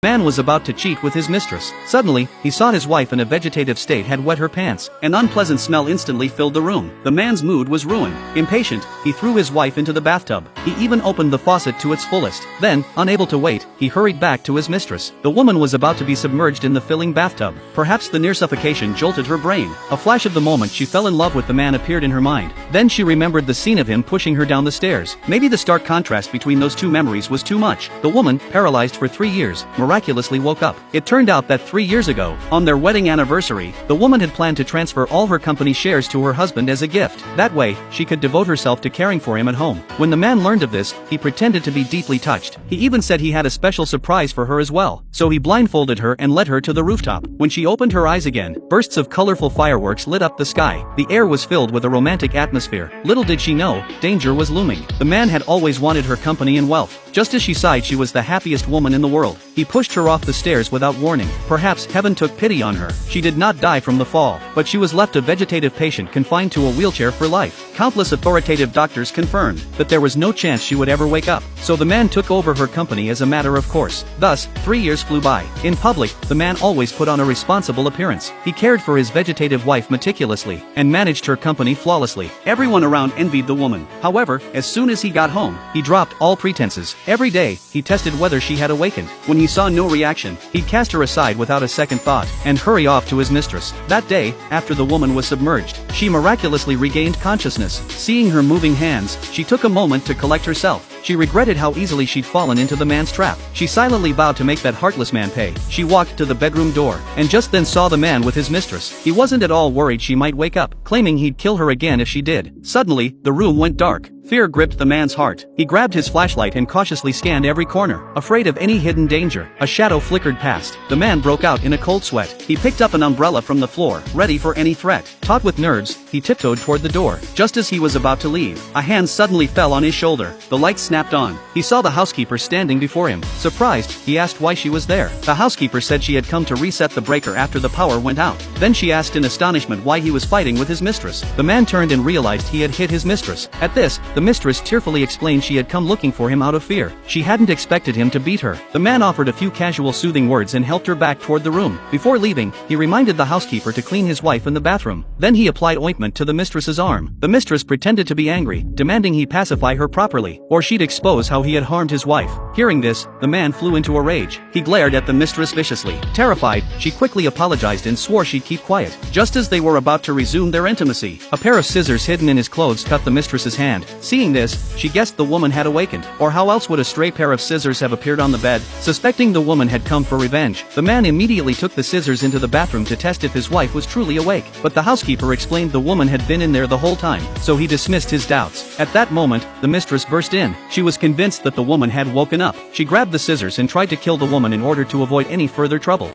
Man was about to cheat with his mistress. Suddenly, he saw his wife in a vegetative state had wet her pants. An unpleasant smell instantly filled the room. The man's mood was ruined. Impatient, he threw his wife into the bathtub. He even opened the faucet to its fullest. Then, unable to wait, he hurried back to his mistress. The woman was about to be submerged in the filling bathtub. Perhaps the near suffocation jolted her brain. A flash of the moment she fell in love with the man appeared in her mind. Then she remembered the scene of him pushing her down the stairs. Maybe the stark contrast between those two memories was too much. The woman, paralyzed for 3 years, miraculously woke up. It turned out that 3 years ago, on their wedding anniversary, the woman had planned to transfer all her company shares to her husband as a gift. That way, she could devote herself to caring for him at home. When the man learned of this, he pretended to be deeply touched. He even said he had a special surprise for her as well. So he blindfolded her and led her to the rooftop. When she opened her eyes again, bursts of colorful fireworks lit up the sky. The air was filled with a romantic atmosphere. Little did she know, danger was looming. The man had always wanted her company and wealth. Just as she sighed she was the happiest woman in the world, he pushed her off the stairs without warning. Perhaps heaven took pity on her. She did not die from the fall, but she was left a vegetative patient confined to a wheelchair for life. Countless authoritative doctors confirmed that there was no chance she would ever wake up. So the man took over her company as a matter of course. Thus, 3 years flew by. In public, the man always put on a responsible appearance. He cared for his vegetative wife meticulously and managed her company flawlessly. Everyone around envied the woman. However, as soon as he got home, he dropped all pretenses. Every day, he tested whether she had awakened. When he saw no reaction, he'd cast her aside without a second thought and hurry off to his mistress. That day, after the woman was submerged, she miraculously regained consciousness. Seeing her moving hands, she took a moment to collect herself. She regretted how easily she'd fallen into the man's trap. She silently vowed to make that heartless man pay. She walked to the bedroom door, and just then saw the man with his mistress. He wasn't at all worried she might wake up, claiming he'd kill her again if she did. Suddenly, the room went dark. Fear gripped the man's heart. He grabbed his flashlight and cautiously scanned every corner. Afraid of any hidden danger, a shadow flickered past. The man broke out in a cold sweat. He picked up an umbrella from the floor, ready for any threat. Taught with nerves, he tiptoed toward the door. Just as he was about to leave, a hand suddenly fell on his shoulder. The light snapped on. He saw the housekeeper standing before him. Surprised, he asked why she was there. The housekeeper said she had come to reset the breaker after the power went out. Then she asked in astonishment why he was fighting with his mistress. The man turned and realized he had hit his mistress. At this, the mistress tearfully explained she had come looking for him out of fear. She hadn't expected him to beat her. The man offered a few casual soothing words and helped her back toward the room. Before leaving, he reminded the housekeeper to clean his wife in the bathroom. Then he applied ointment to the mistress's arm. The mistress pretended to be angry, demanding he pacify her properly, or she'd expose how he had harmed his wife. Hearing this, the man flew into a rage. He glared at the mistress viciously. Terrified, she quickly apologized and swore she'd keep quiet. Just as they were about to resume their intimacy, a pair of scissors hidden in his clothes cut the mistress's hand. Seeing this, she guessed the woman had awakened, or how else would a stray pair of scissors have appeared on the bed? Suspecting the woman had come for revenge, the man immediately took the scissors into the bathroom to test if his wife was truly awake. But the housekeeper explained the woman had been in there the whole time, so he dismissed his doubts. At that moment, the mistress burst in. She was convinced that the woman had woken up. She grabbed the scissors and tried to kill the woman in order to avoid any further trouble.